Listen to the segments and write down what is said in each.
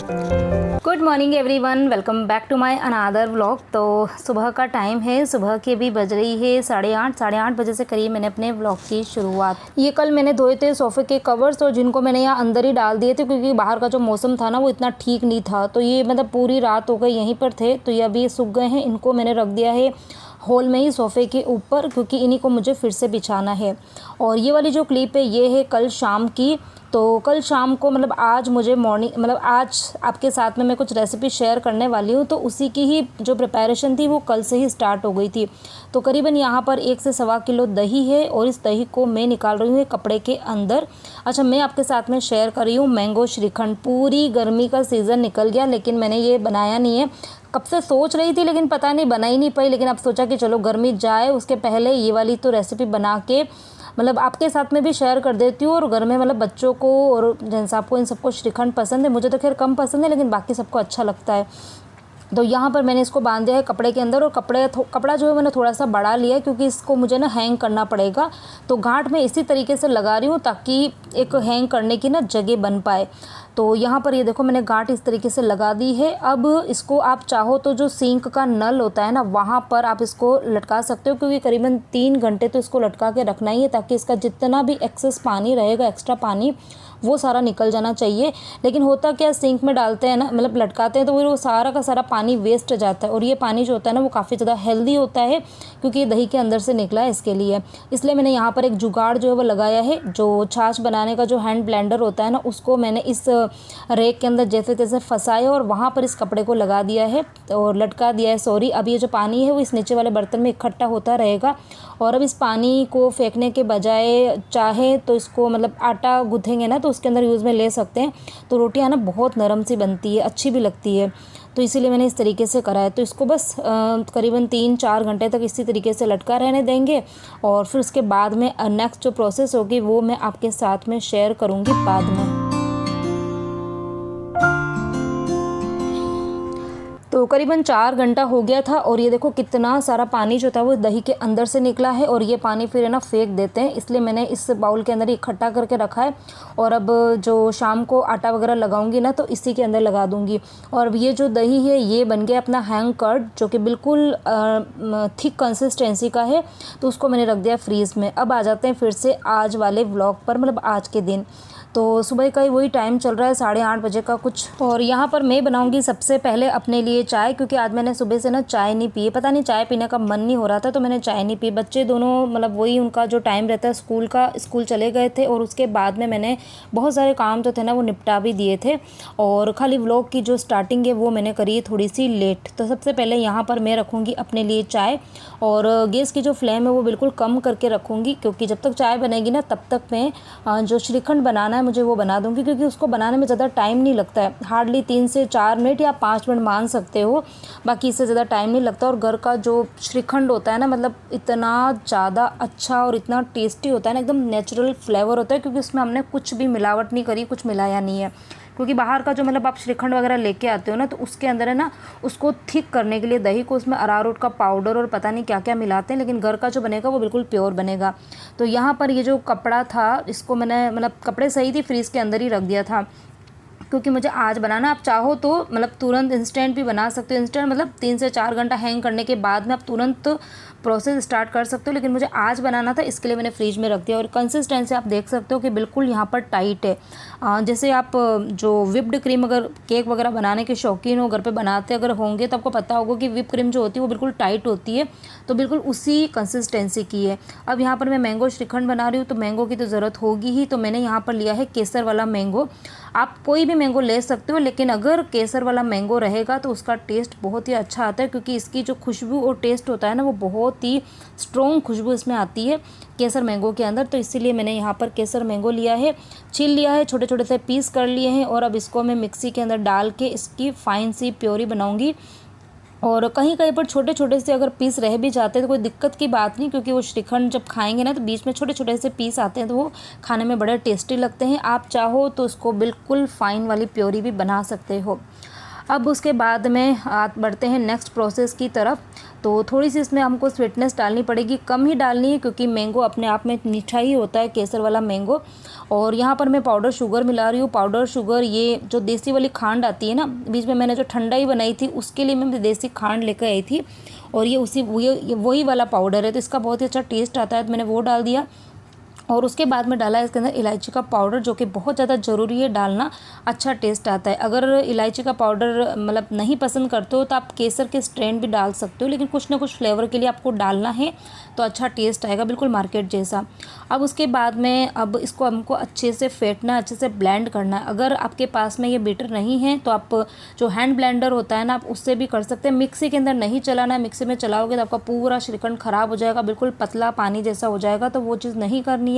Good morning everyone, welcome back to my another vlog. तो सुबह का टाइम है, सुबह के भी बज रही है 8:30 बजे से करीब मैंने अपने व्लॉग की शुरुआत। ये कल मैंने धोए थे सोफ़े के कवर्स और जिनको मैंने यहाँ अंदर ही डाल दिए थे क्योंकि बाहर का जो मौसम था ना वो इतना ठीक नहीं था। तो ये मतलब पूरी रात हो गई यहीं पर थे, तो ये अभी सूख गए हैं। इनको मैंने रख दिया है हॉल में ही सोफ़े के ऊपर क्योंकि इन्हीं को मुझे फिर से बिछाना है। और ये वाली जो क्लिप है ये है कल शाम की। तो कल शाम को मतलब आज मुझे आज आपके साथ में मैं कुछ रेसिपी शेयर करने वाली हूँ, तो उसी की ही जो प्रिपरेशन थी वो कल से ही स्टार्ट हो गई थी। तो करीबन यहाँ पर 1 से सवा किलो दही है और इस दही को मैं निकाल रही हूँ कपड़े के अंदर। अच्छा, मैं आपके साथ में शेयर कर रही हूँ मैंगो श्रीखंड। पूरी गर्मी का सीज़न निकल गया लेकिन मैंने ये बनाया नहीं है। कब से सोच रही थी लेकिन पता नहीं बना ही नहीं पाई, लेकिन अब सोचा कि चलो गर्मी जाए उसके पहले ये वाली तो रेसिपी बना के मतलब आपके साथ में भी शेयर कर देती हूँ। और घर में मतलब बच्चों को और जैन साहब को इन सबको श्रीखंड पसंद है, मुझे तो खैर कम पसंद है लेकिन बाकी सबको अच्छा लगता है। तो यहाँ पर मैंने इसको बांध दिया है कपड़े के अंदर और कपड़ा जो है मैंने थोड़ा सा बड़ा लिया है क्योंकि इसको मुझे ना हैंग करना पड़ेगा। तो गांठ मैं इसी तरीके से लगा रही हूँ ताकि एक हैंग करने की ना जगह बन पाए। तो यहाँ पर ये देखो मैंने गांठ इस तरीके से लगा दी है। अब इसको आप चाहो तो जो सिंक का नल होता है ना वहाँ पर आप इसको लटका सकते हो क्योंकि करीबन 3 घंटे तो इसको लटका के रखना ही है ताकि इसका जितना भी एक्सेस पानी रहेगा, एक्स्ट्रा पानी, वो सारा निकल जाना चाहिए। लेकिन होता क्या, सिंक में डालते हैं ना मतलब लटकाते हैं तो वो सारा का सारा पानी वेस्ट जाता है। और ये पानी जो होता है ना वो काफ़ी ज़्यादा हेल्दी होता है क्योंकि ये दही के अंदर से निकला है इसके लिए। इसलिए मैंने यहाँ पर एक जुगाड़ जो है वो लगाया है। जो छाछ बनाने का जो हैंड ब्लेंडर होता है ना उसको मैंने इस रेक के अंदर जैसे तैसे फंसाया और वहाँ पर इस कपड़े को लगा दिया है और लटका दिया है। सॉरी, अब ये जो पानी है वो इस नीचे वाले बर्तन में इकट्ठा होता रहेगा। और अब इस पानी को फेंकने के बजाय चाहे तो इसको मतलब आटा गूँथेंगे ना तो उसके अंदर यूज़ में ले सकते हैं। तो रोटियां ना बहुत नरम सी बनती है, अच्छी भी लगती है। तो इसीलिए मैंने इस तरीके से करा है। तो इसको बस करीबन 3-4 घंटे तक इसी तरीके से लटका रहने देंगे और फिर उसके बाद में नेक्स्ट जो प्रोसेस होगी वो मैं आपके साथ में शेयर करूँगी बाद में। तो करीबन 4 घंटा हो गया था और ये देखो कितना सारा पानी जो था वो दही के अंदर से निकला है। और ये पानी फिर है ना फेंक देते हैं, इसलिए मैंने इस बाउल के अंदर इकट्ठा करके रखा है। और अब जो शाम को आटा वगैरह लगाऊंगी ना तो इसी के अंदर लगा दूंगी। और अब ये जो दही है ये बन गया अपना हैंग कर्ड जो कि बिल्कुल थिक कंसिस्टेंसी का है। तो उसको मैंने रख दिया फ्रीज़ में। अब आ जाते हैं फिर से आज वाले व्लॉग पर, मतलब आज के दिन। तो सुबह का ही वही टाइम चल रहा है 8:30 बजे का कुछ। और यहाँ पर मैं बनाऊंगी सबसे पहले अपने लिए चाय क्योंकि आज मैंने सुबह से ना चाय नहीं पी, पता नहीं चाय पीने का मन नहीं हो रहा था तो मैंने चाय नहीं पी। बच्चे दोनों मतलब वही उनका जो टाइम रहता है स्कूल चले गए थे और उसके बाद में मैंने बहुत सारे काम तो थे ना वो निपटा भी दिए थे। और खाली व्लॉग की जो स्टार्टिंग है वो मैंने करी है थोड़ी सी लेट। तो सबसे पहले यहाँ पर मैं रखूँगी अपने लिए चाय और गैस की जो फ्लेम है वो बिल्कुल कम करके रखूँगी क्योंकि जब तक चाय बनेगी ना तब तक मैं जो श्रीखंड बनाना है मुझे वो बना दूंगी क्योंकि उसको बनाने में ज़्यादा टाइम नहीं लगता है। हार्डली 3 से 4 मिनट या 5 मिनट मान सकते हो, बाकी इससे ज़्यादा टाइम नहीं लगता। और घर का जो श्रीखंड होता है ना मतलब इतना ज़्यादा अच्छा और इतना टेस्टी होता है ना, एकदम नेचुरल फ्लेवर होता है क्योंकि उसमें हमने कुछ भी मिलावट नहीं करी, कुछ मिलाया नहीं है। क्योंकि बाहर का जो मतलब आप श्रीखंड वगैरह लेके आते हो ना तो उसके अंदर है ना उसको थिक करने के लिए दही को उसमें अरारोट का पाउडर और पता नहीं क्या क्या मिलाते हैं, लेकिन घर का जो बनेगा वो बिल्कुल प्योर बनेगा। तो यहाँ पर ये जो कपड़ा था इसको मैंने मतलब कपड़े सही थी फ्रीज़ के अंदर ही रख दिया था क्योंकि मुझे आज बनाना। आप चाहो तो मतलब तुरंत इंस्टेंट भी बना सकते हो। इंस्टेंट मतलब 3 से 4 घंटा हैंग करने के बाद में आप तुरंत प्रोसेस स्टार्ट कर सकते हो, लेकिन मुझे आज बनाना था इसके लिए मैंने फ्रिज में रख दिया। और कंसिस्टेंसी आप देख सकते हो कि बिल्कुल यहाँ पर टाइट है। जैसे आप जो विप्ड क्रीम अगर केक वगैरह बनाने के शौकीन हो, घर पे बनाते अगर होंगे तो आपको पता होगा कि विप क्रीम जो होती है वो बिल्कुल टाइट होती है, तो बिल्कुल उसी कंसिस्टेंसी की है। अब यहाँ पर मैं मैंगो श्रीखंड बना रही हूँ तो मैंगो की तो ज़रूरत होगी ही, तो मैंने यहाँ पर लिया है केसर वाला मैंगो। आप कोई भी मैंगो ले सकते हो लेकिन अगर केसर वाला मैंगो रहेगा तो उसका टेस्ट बहुत ही अच्छा आता है क्योंकि इसकी जो खुशबू और टेस्ट होता है ना वो बहुत ही स्ट्रॉन्ग खुशबू इसमें आती है केसर मैंगो के अंदर। तो इसीलिए मैंने यहाँ पर केसर मैंगो लिया है, छील लिया है, छोटे छोटे से पीस कर लिए हैं। और अब इसको मैं मिक्सी के अंदर डाल के इसकी फाइन सी प्योरी बनाऊँगी। और कहीं कहीं पर छोटे छोटे से अगर पीस रह भी जाते हैं तो कोई दिक्कत की बात नहीं क्योंकि वो श्रीखंड जब खाएंगे ना तो बीच में छोटे छोटे से पीस आते हैं तो वो खाने में बड़े टेस्टी लगते हैं। आप चाहो तो उसको बिल्कुल फाइन वाली प्योरी भी बना सकते हो। अब उसके बाद में बढ़ते हैं नेक्स्ट प्रोसेस की तरफ। तो थोड़ी सी इसमें हमको स्वीटनेस डालनी पड़ेगी, कम ही डालनी है क्योंकि मैंगो अपने आप में मीठा ही होता है, केसर वाला मैंगो। और यहाँ पर मैं पाउडर शुगर मिला रही हूँ। पाउडर शुगर ये जो देसी वाली खांड आती है ना, बीच में मैंने जो ठंडाई बनाई थी उसके लिए मैं देसी खांड लेकर आई थी, और ये वही वाला पाउडर है, तो इसका बहुत ही अच्छा टेस्ट आता है, तो मैंने वो डाल दिया। और उसके बाद में डाला है इसके अंदर इलायची का पाउडर, जो कि बहुत ज़्यादा ज़रूरी है डालना, अच्छा टेस्ट आता है। अगर इलायची का पाउडर मतलब नहीं पसंद करते हो तो आप केसर के स्ट्रेन भी डाल सकते हो, लेकिन कुछ ना कुछ फ्लेवर के लिए आपको डालना है तो अच्छा टेस्ट आएगा, बिल्कुल मार्केट जैसा। अब उसके बाद में अब इसको हमको अच्छे से फेंटना है, अच्छे से ब्लेंड करना है। अगर आपके पास में ये बीटर नहीं है तो आप जो हैंड ब्लेंडर होता है ना, आप उससे भी कर सकते हैं। मिक्सी के अंदर नहीं चलाना है, मिक्सी में चलाओगे तो आपका पूरा श्रीखंड ख़राब हो जाएगा, बिल्कुल पतला पानी जैसा हो जाएगा, तो वो चीज़ नहीं करनी है।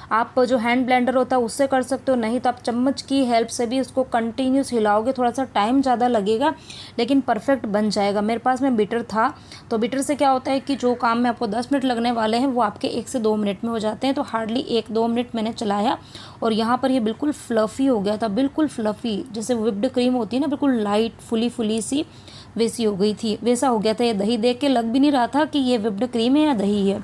आप जो हैंड ब्लेंडर होता है उससे कर सकते हो, नहीं तो आप चम्मच की हेल्प से भी उसको कंटिन्यूस हिलाओगे, थोड़ा सा टाइम ज़्यादा लगेगा लेकिन परफेक्ट बन जाएगा। मेरे पास में बीटर था, तो बीटर से क्या होता है कि जो काम में आपको 10 मिनट लगने वाले हैं वो आपके 1 से 2 मिनट में हो जाते हैं। तो हार्डली 1-2 मिनट मैंने चलाया और यहाँ पर ये बिल्कुल फ्लफ़ी हो गया था, बिल्कुल फ्लफ़ी, जैसे व्हिप्ड क्रीम होती है ना, बिल्कुल लाइट फुली सी वैसी हो गई थी, वैसा हो गया था। ये दही देख के लग भी नहीं रहा था कि ये व्हिप्ड क्रीम है या दही है।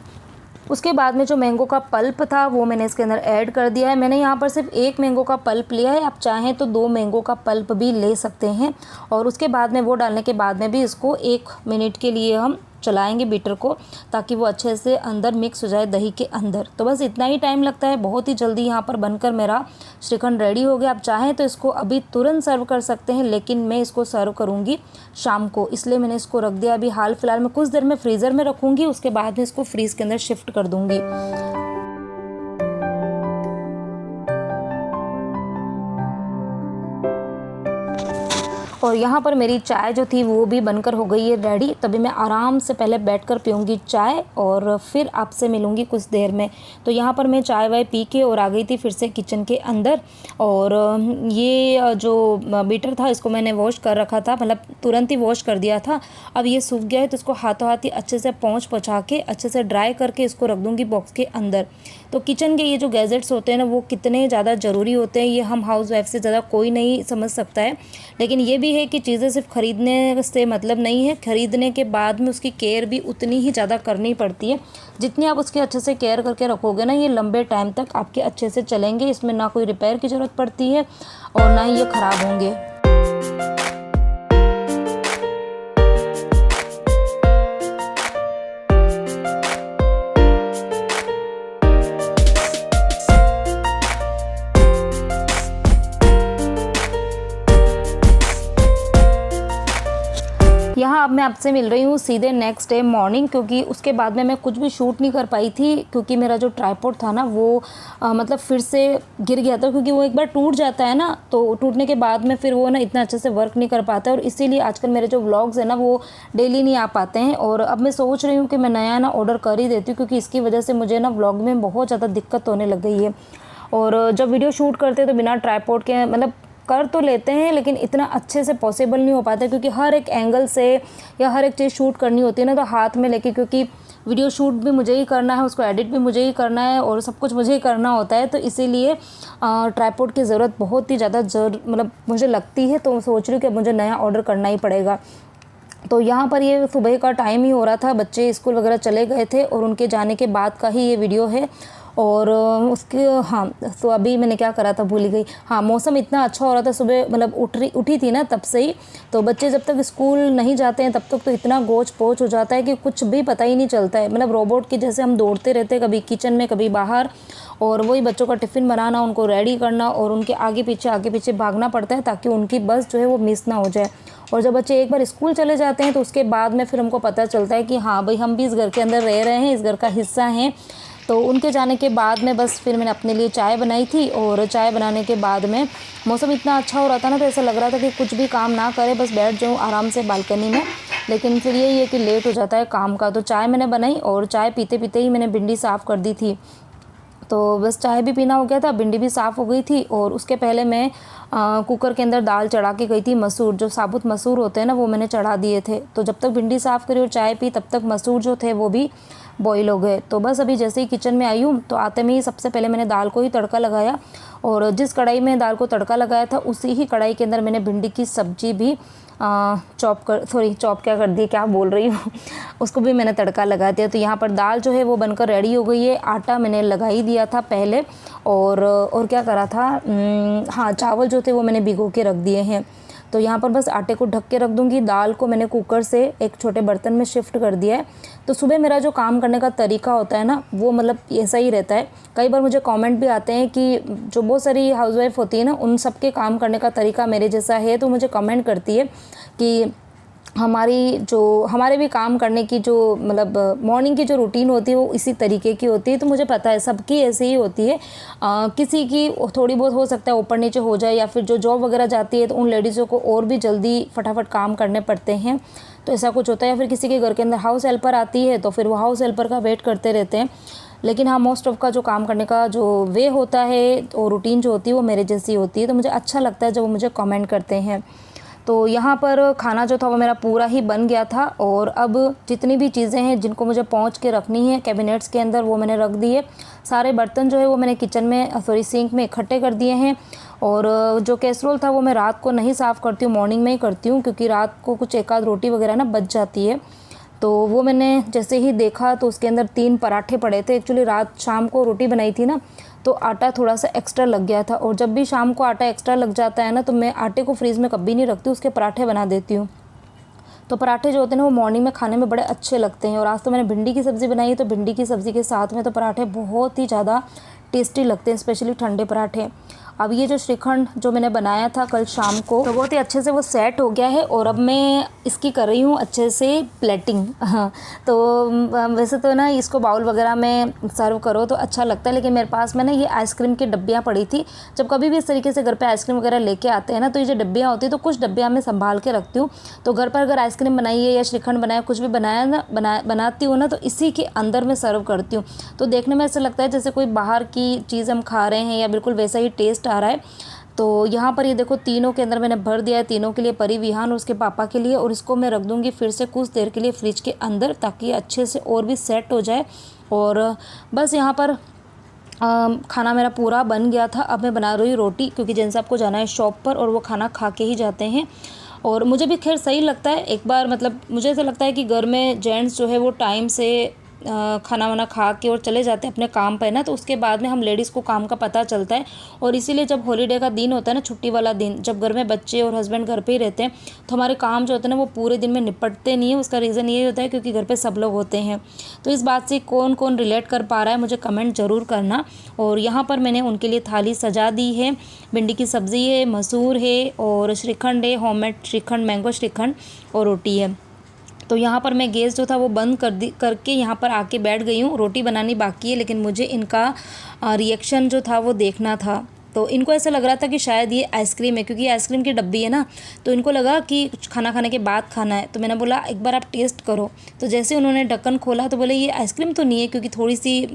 उसके बाद में जो मैंगो का पल्प था वो मैंने इसके अंदर ऐड कर दिया है। मैंने यहाँ पर सिर्फ 1 मैंगो का पल्प लिया है, आप चाहें तो 2 मैंगो का पल्प भी ले सकते हैं। और उसके बाद में वो डालने के बाद में भी इसको 1 मिनट के लिए हम चलाएंगे बीटर को, ताकि वो अच्छे से अंदर मिक्स हो जाए दही के अंदर। तो बस इतना ही टाइम लगता है, बहुत ही जल्दी यहाँ पर बनकर मेरा श्रीखंड रेडी हो गया। आप चाहें तो इसको अभी तुरंत सर्व कर सकते हैं, लेकिन मैं इसको सर्व करूँगी शाम को, इसलिए मैंने इसको रख दिया अभी हाल फिलहाल में। कुछ देर में फ्रीज़र में रखूँगी, उसके बाद में इसको फ्रीज़ के अंदर शिफ्ट कर दूँगी। और यहाँ पर मेरी चाय जो थी वो भी बनकर हो गई है रेडी। तभी मैं आराम से पहले बैठकर पीऊँगी चाय और फिर आपसे मिलूँगी कुछ देर में। तो यहाँ पर मैं चाय वाय पी के और आ गई थी फिर से किचन के अंदर। और ये जो बीटर था इसको मैंने वॉश कर रखा था, मतलब तुरंत ही वॉश कर दिया था। अब ये सूख गया है तो इसको हाथों हाथ ही अच्छे से पहुँचा के अच्छे से ड्राई करके इसको रख दूँगी बॉक्स के अंदर। तो किचन के ये जो गैजेट्स होते हैं ना, वो कितने ज़्यादा ज़रूरी होते हैं, ये हम हाउस वाइफ से ज़्यादा कोई नहीं समझ सकता है। लेकिन ये भी है कि चीज़ें सिर्फ ख़रीदने से मतलब नहीं है, ख़रीदने के बाद में उसकी केयर भी उतनी ही ज़्यादा करनी पड़ती है। जितनी आप उसकी अच्छे से केयर करके रखोगे ना, ये लंबे टाइम तक आपके अच्छे से चलेंगे, इसमें ना कोई रिपेयर की ज़रूरत पड़ती है और ना ही ये ख़राब होंगे। यहाँ अब मैं आपसे मिल रही हूँ सीधे नेक्स्ट डे मॉर्निंग, क्योंकि उसके बाद में मैं कुछ भी शूट नहीं कर पाई थी, क्योंकि मेरा जो ट्राइपॉड था ना वो मतलब फिर से गिर गया था। क्योंकि वो एक बार टूट जाता है ना, तो टूटने के बाद में फिर वो ना इतना अच्छे से वर्क नहीं कर पाता है, और इसीलिए आजकल मेरे जो व्लॉग्स हैं ना वो डेली नहीं आ पाते हैं। और अब मैं सोच रही हूँ कि मैं नया ना ऑर्डर कर ही देती हूँ, क्योंकि इसकी वजह से मुझे ना व्लॉग में बहुत ज़्यादा दिक्कत होने लग गई है। और जब वीडियो शूट करते हैं तो बिना ट्राइपॉड के मतलब कर तो लेते हैं, लेकिन इतना अच्छे से पॉसिबल नहीं हो पाता, क्योंकि हर एक एंगल से या हर एक चीज़ शूट करनी होती है ना, तो हाथ में लेके, क्योंकि वीडियो शूट भी मुझे ही करना है, उसको एडिट भी मुझे ही करना है और सब कुछ मुझे ही करना होता है। तो इसीलिए ट्राइपॉड की ज़रूरत बहुत ही ज़्यादा मतलब मुझे लगती है। तो सोच रही हूँ कि मुझे नया ऑर्डर करना ही पड़ेगा। तो यहाँ पर ये सुबह का टाइम ही हो रहा था, बच्चे स्कूल वगैरह चले गए थे और उनके जाने के बाद का ही ये वीडियो है। और उसके हाँ, तो अभी मैंने क्या करा था भूल गई। हाँ, मौसम इतना अच्छा हो रहा था सुबह, मतलब उठी थी ना तब से ही। तो बच्चे जब तक स्कूल नहीं जाते हैं तब तक तो इतना गोच पोच हो जाता है कि कुछ भी पता ही नहीं चलता है। मतलब रोबोट की जैसे हम दौड़ते रहते हैं, कभी किचन में कभी बाहर, और वही बच्चों का टिफ़िन बनाना, उनको रेडी करना और उनके आगे पीछे भागना पड़ता है, ताकि उनकी बस जो है वो मिस ना हो जाए। और जब बच्चे एक बार स्कूल चले जाते हैं तो उसके बाद में फिर हमको पता चलता है कि हाँ भाई, हम भी इस घर के अंदर रह रहे हैं, इस घर का हिस्सा हैं। तो उनके जाने के बाद में बस फिर मैंने अपने लिए चाय बनाई थी, और चाय बनाने के बाद में मौसम इतना अच्छा हो रहा था ना, तो ऐसा लग रहा था कि कुछ भी काम ना करे, बस बैठ जाऊँ आराम से बालकनी में। लेकिन फिर यही है कि लेट हो जाता है काम का। तो चाय मैंने बनाई और चाय पीते पीते ही मैंने भिंडी साफ़ कर दी थी। तो बस चाय भी पीना हो गया था, भिंडी भी साफ़ हो गई थी। और उसके पहले मैं कुकर के अंदर दाल चढ़ा के गई थी। मसूर, जो साबुत मसूर होते हैं ना, वो मैंने चढ़ा दिए थे। तो जब तक भिंडी साफ़ करी और चाय पी, तब तक मसूर जो थे वो भी बॉईल हो गए। तो बस अभी जैसे ही किचन में आई हूँ तो आते में ही सबसे पहले मैंने दाल को ही तड़का लगाया। और जिस कढ़ाई में दाल को तड़का लगाया था उसी ही कढ़ाई के अंदर मैंने भिंडी की सब्जी भी चॉप क्या कर दी, क्या बोल रही हूँ उसको भी मैंने तड़का लगा दिया। तो यहाँ पर दाल जो है वो बनकर रेडी हो गई है। आटा मैंने लगा ही दिया था पहले, और क्या करा था, हाँ चावल जो थे वो मैंने भिगो के रख दिए हैं। तो यहाँ पर बस आटे को ढक के रख दूँगी। दाल को मैंने कुकर से एक छोटे बर्तन में शिफ्ट कर दिया है। तो सुबह मेरा जो काम करने का तरीका होता है ना, वो मतलब ऐसा ही रहता है। कई बार मुझे कमेंट भी आते हैं कि जो बहुत सारी हाउसवाइफ होती है ना, उन सबके काम करने का तरीका मेरे जैसा है। तो मुझे कमेंट करती है कि हमारे भी काम करने की जो मतलब मॉर्निंग की जो रूटीन होती है वो इसी तरीके की होती है। तो मुझे पता है सबकी ऐसे ही होती है। किसी की थोड़ी बहुत हो सकता है ऊपर नीचे हो जाए, या फिर जो जॉब वगैरह जाती है तो उन लेडीज़ों को और भी जल्दी फटाफट काम करने पड़ते हैं, तो ऐसा कुछ होता है। या फिर किसी के घर के अंदर हाउस हेल्पर आती है तो फिर वो हाउस हेल्पर का वेट करते रहते हैं। लेकिन हाँ, मोस्ट ऑफ का जो काम करने का जो वे होता है और रूटीन जो होती है वो मेरे जैसी होती है। तो मुझे अच्छा लगता है जब वो मुझे कमेंट करते हैं। तो यहाँ पर खाना जो था वो मेरा पूरा ही बन गया था, और अब जितनी भी चीज़ें हैं जिनको मुझे पहुँच के रखनी है कैबिनेट्स के अंदर वो मैंने रख दिए। सारे बर्तन जो है वो मैंने किचन में सिंक में इकट्ठे कर दिए हैं। और जो कैसरोल था वो मैं रात को नहीं साफ़ करती हूँ, मॉर्निंग में ही करती हूँ, क्योंकि रात को कुछ एक आध रोटी वगैरह ना बच जाती है। तो वो मैंने जैसे ही देखा तो उसके अंदर 3 पराठे पड़े थे। एक्चुअली रात शाम को रोटी बनाई थी ना, तो आटा थोड़ा सा एक्स्ट्रा लग गया था। और जब भी शाम को आटा एक्स्ट्रा लग जाता है ना, तो मैं आटे को फ्रीज़ में कभी नहीं रखती, उसके पराठे बना देती हूँ। तो पराठे जो होते हैं ना वो मॉर्निंग में खाने में बड़े अच्छे लगते हैं। और आज तो मैंने भिंडी की सब्ज़ी बनाई, तो भिंडी की सब्ज़ी के साथ में तो पराठे बहुत ही ज़्यादा टेस्टी लगते हैं, स्पेशली ठंडे पराठे। अब ये जो श्रीखंड जो मैंने बनाया था कल शाम को, तो बहुत ही अच्छे से वो सेट हो गया है। और अब मैं इसकी कर रही हूँ अच्छे से प्लेटिंग। हाँ, तो वैसे तो ना इसको बाउल वगैरह में सर्व करो तो अच्छा लगता है, लेकिन मेरे पास में ना ये आइसक्रीम की डब्बियाँ पड़ी थी। जब कभी भी इस तरीके से घर पे आइसक्रीम वगैरह लेके आते हैं ना, तो ये जो डब्बियाँ होती है तो कुछ डब्बियाँ मैं संभाल के रखती हूँ। तो घर पर अगर आइसक्रीम बनाई है या श्रीखंड बनाया, कुछ भी बनाया ना बनाती हूँ ना, तो इसी के अंदर मैं सर्व करती हूँ। तो देखने में ऐसा लगता है जैसे कोई बाहर की चीज़ हम खा रहे हैं, या बिल्कुल वैसा ही टेस्ट आ रहा है। तो यहाँ पर ये देखो तीनों के अंदर मैंने भर दिया है, तीनों के लिए, परी, विहान और उसके पापा के लिए। और इसको मैं रख दूँगी फिर से कुछ देर के लिए फ्रिज के अंदर, ताकि अच्छे से और भी सेट हो जाए। और बस यहाँ पर खाना मेरा पूरा बन गया था। अब मैं बना रही हूँ रोटी, क्योंकि जेंट्स साहब को जाना है शॉप पर और वो खाना खा के ही जाते हैं। और मुझे भी खैर सही लगता है, एक बार मतलब मुझे ऐसा लगता है कि घर में जेंट्स जो है वो टाइम से खाना वाना खा के और चले जाते हैं अपने काम पर ना, तो उसके बाद में हम लेडीज़ को काम का पता चलता है। और इसीलिए जब हॉलीडे का दिन होता है ना, छुट्टी वाला दिन, जब घर में बच्चे और हस्बैंड घर पे ही रहते हैं, तो हमारे काम जो होते हैं ना वो पूरे दिन में निपटते नहीं है। उसका रीज़न ये होता है क्योंकि घर पे सब लोग होते हैं। तो इस बात से कौन कौन रिलेट कर पा रहा है मुझे कमेंट ज़रूर करना। और यहाँ पर मैंने उनके लिए थाली सजा दी है। भिंडी की सब्ज़ी है, मसूर है, और श्रीखंड है, होममेड श्रीखंड, मैंगो श्रीखंड, और रोटी है। तो यहाँ पर मैं गैस जो था वो बंद करके यहाँ पर आके बैठ गई हूँ। रोटी बनानी बाकी है, लेकिन मुझे इनका रिएक्शन जो था वो देखना था। तो इनको ऐसा लग रहा था कि शायद ये आइसक्रीम है, क्योंकि आइसक्रीम की डब्बी है ना, तो इनको लगा कि खाना खाने के बाद खाना है। तो मैंने बोला एक बार आप टेस्ट करो। तो जैसे उन्होंने ढक्कन खोला तो बोले ये आइसक्रीम तो नहीं है, क्योंकि थोड़ी सी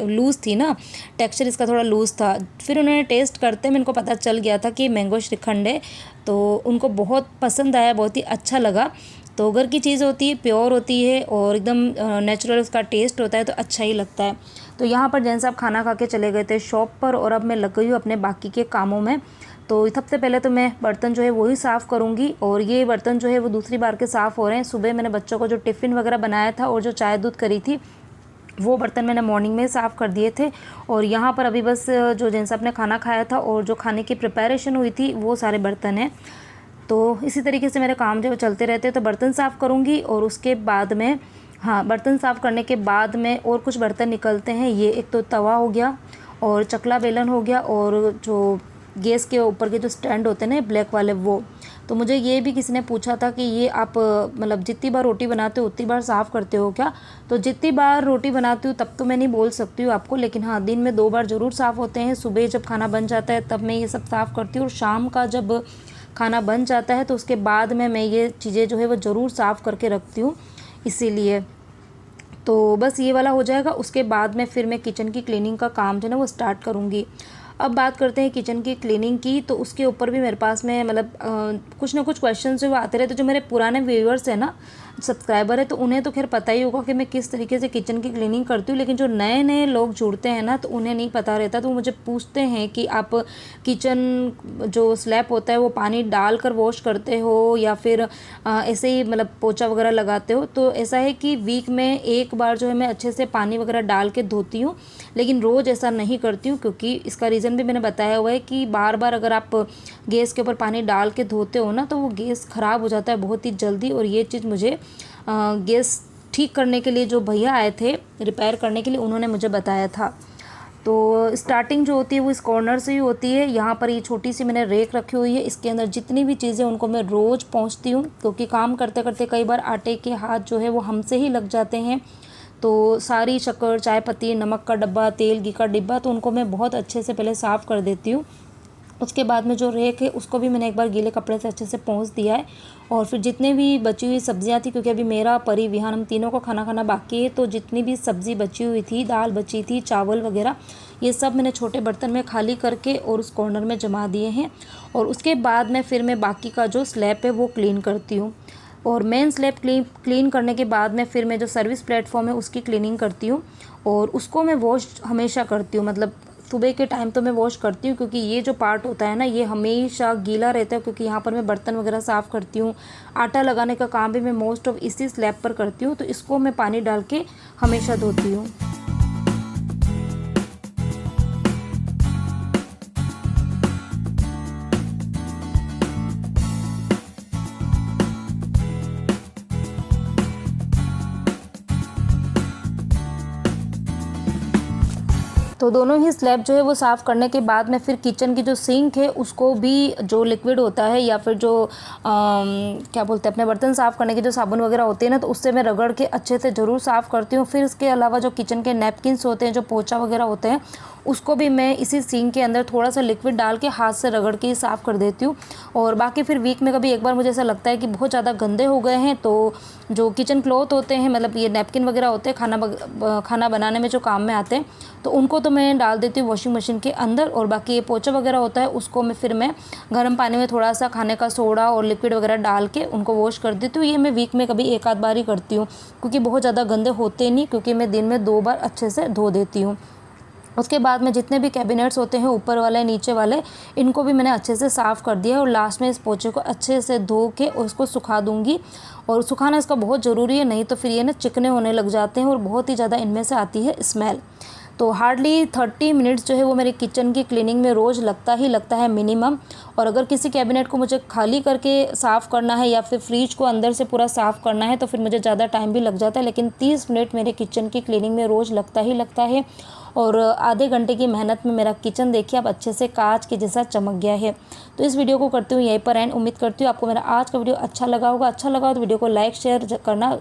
लूज़ थी ना, टेक्सचर इसका थोड़ा लूज़ था। फिर उन्होंने टेस्ट करते में इनको पता चल गया था कि मैंगो श्रीखंड है। तो उनको बहुत पसंद आया, बहुत ही अच्छा लगा। तो घर की चीज़ होती है, प्योर होती है, और एकदम नेचुरल उसका टेस्ट होता है, तो अच्छा ही लगता है। तो यहाँ पर जैन साहब खाना खा के चले गए थे शॉप पर, और अब मैं लग गई हूँ अपने बाकी के कामों में। तो सबसे पहले तो मैं बर्तन जो है वही साफ़ करूँगी, और ये बर्तन जो है वो दूसरी बार के साफ़ हो रहे हैं। सुबह मैंने बच्चों को जो टिफ़िन वगैरह बनाया था और जो चाय दूध करी थी, वो बर्तन मैंने मॉर्निंग में साफ़ कर दिए थे। और यहाँ पर अभी बस जो जैन साहब ने खाना खाया था और जो खाने की प्रिपरेशन हुई थी, वो सारे बर्तन हैं। तो इसी तरीके से मेरे काम जो चलते रहते हैं। तो बर्तन साफ़ करूँगी, और उसके बाद में, हाँ, बर्तन साफ़ करने के बाद में और कुछ बर्तन निकलते हैं। ये एक तो तवा हो गया, और चकला बेलन हो गया, और जो गैस के ऊपर के जो स्टैंड होते हैं ना ब्लैक वाले, वो। तो मुझे ये भी किसी ने पूछा था कि ये आप मतलब जितनी बार रोटी बनाते हो उतनी बार साफ़ करते हो क्या? तो जितनी बार रोटी बनाती हूँ तब तो मैं नहीं बोल सकती हूँ आपको, लेकिन हाँ, दिन में 2 बार ज़रूर साफ़ होते हैं। सुबह जब खाना बन जाता है तब मैं ये सब साफ़ करती हूँ, और शाम का जब खाना बन जाता है तो उसके बाद में मैं ये चीज़ें जो है वो ज़रूर साफ़ करके रखती हूँ। इसीलिए तो बस ये वाला हो जाएगा। उसके बाद में फिर मैं किचन की क्लीनिंग का काम जो है ना वो स्टार्ट करूँगी। अब बात करते हैं किचन की क्लीनिंग की। तो उसके ऊपर भी मेरे पास में मतलब कुछ ना कुछ क्वेश्चन जो आते रहते। जो मेरे पुराने व्यूअर्स हैं ना, सब्सक्राइबर है, तो उन्हें तो खैर पता ही होगा कि मैं किस तरीके से किचन की क्लीनिंग करती हूँ। लेकिन जो नए नए लोग जुड़ते हैं ना, तो उन्हें नहीं पता रहता। तो मुझे पूछते हैं कि आप किचन जो स्लैब होता है वो पानी डाल कर वॉश करते हो या फिर ऐसे ही मतलब पोछा वगैरह लगाते हो। तो ऐसा है कि वीक में एक बार जो है मैं अच्छे से पानी वगैरह डाल के धोती हूँ, लेकिन रोज़ ऐसा नहीं करती हूँ, क्योंकि इसका रीज़न भी मैंने बताया हुआ है कि बार बार अगर आप गैस के ऊपर पानी डाल के धोते हो ना, तो वो गैस ख़राब हो जाता है बहुत ही जल्दी। और ये चीज़ मुझे गैस ठीक करने के लिए जो भैया आए थे रिपेयर करने के लिए, उन्होंने मुझे बताया था। तो स्टार्टिंग जो होती है वो इस कॉर्नर से ही होती है। यहाँ पर ये छोटी सी मैंने रेक रखी हुई है, इसके अंदर जितनी भी चीज़ें उनको मैं रोज़ पोंछती हूँ, क्योंकि काम करते करते कई बार आटे के हाथ जो है वो हमसे ही लग जाते हैं। तो सारी शक्कर, चाय पत्ती, नमक का डब्बा, तेल घी का डिब्बा, तो उनको मैं बहुत अच्छे से पहले साफ़ कर देती हूँ। उसके बाद में जो रेक है उसको भी मैंने एक बार गीले कपड़े से अच्छे से पोंछ दिया है। और फिर जितने भी बची हुई सब्जियां थी, क्योंकि अभी मेरा, परी, विहान, हम तीनों को खाना खाना बाकी है, तो जितनी भी सब्ज़ी बची हुई थी, दाल बची थी, चावल वगैरह, ये सब मैंने छोटे बर्तन में खाली करके और उस कॉर्नर में जमा दिए हैं। और उसके बाद में फिर मैं बाकी का जो स्लैब है वो क्लीन करती हूँ। और मेन स्लैब क्लीन करने के बाद में फिर मैं जो सर्विस प्लेटफॉर्म है उसकी क्लीनिंग करती हूँ। और उसको मैं वॉश हमेशा करती हूँ, मतलब सुबह के टाइम तो मैं वॉश करती हूँ, क्योंकि ये जो पार्ट होता है ना, ये हमेशा गीला रहता है, क्योंकि यहाँ पर मैं बर्तन वगैरह साफ़ करती हूँ। आटा लगाने का काम भी मैं मोस्ट ऑफ इसी स्लैब पर करती हूँ, तो इसको मैं पानी डाल के हमेशा धोती हूँ। तो दोनों ही स्लैब जो है वो साफ़ करने के बाद में फिर किचन की जो सिंक है उसको भी जो लिक्विड होता है या फिर जो क्या बोलते हैं, अपने बर्तन साफ़ करने के जो साबुन वगैरह होते हैं ना, तो उससे मैं रगड़ के अच्छे से ज़रूर साफ़ करती हूँ। फिर इसके अलावा जो किचन के नैपकिन्स होते हैं, जो पोछा वगैरह होते हैं, उसको भी मैं इसी सिंक के अंदर थोड़ा सा लिक्विड डाल के हाथ से रगड़ के ही साफ़ कर देती हूँ। और बाकी फिर वीक में कभी एक बार मुझे ऐसा लगता है कि बहुत ज़्यादा गंदे हो गए हैं, तो जो किचन क्लॉथ होते हैं, मतलब ये नैपकिन वगैरह होते हैं खाना बनाने में जो काम में आते हैं, तो उनको तो मैं डाल देती हूँ वॉशिंग मशीन के अंदर। और बाकी ये पोछा वगैरह होता है उसको मैं गर्म पानी में थोड़ा सा खाने का सोडा और लिक्विड वगैरह डाल के उनको वॉश कर देती हूँ। ये मैं वीक में कभी एक आध बार ही करती हूँ, क्योंकि बहुत ज़्यादा गंदे होते नहीं, क्योंकि मैं दिन में 2 बार अच्छे से धो देती हूँ। उसके बाद में जितने भी कैबिनेट्स होते हैं, ऊपर वाले नीचे वाले, इनको भी मैंने अच्छे से साफ़ कर दिया। और लास्ट में इस पोछे को अच्छे से धो के उसको सुखा दूँगी। और सुखाना इसका बहुत ज़रूरी है, नहीं तो फिर ये ना चिकने होने लग जाते हैं और बहुत ही ज़्यादा इनमें से आती है स्मेल। तो हार्डली 30 मिनट्स जो है वो मेरे किचन की क्लीनिंग में रोज़ लगता है मिनिमम। और अगर किसी कैबिनेट को मुझे खाली करके साफ़ करना है या फिर फ्रिज को अंदर से पूरा साफ़ करना है, तो फिर मुझे ज़्यादा टाइम भी लग जाता है। लेकिन 30 मिनट मेरे किचन की क्लीनिंग में रोज़ लगता है। और आधे घंटे की मेहनत में मेरा किचन देखिए अब अच्छे से कांच के जैसा चमक गया है। तो इस वीडियो को करती हूँ यहीं पर एंड। उम्मीद करती हूँ आपको मेरा आज का वीडियो अच्छा लगा होगा। अच्छा लगा तो वीडियो को लाइक शेयर करना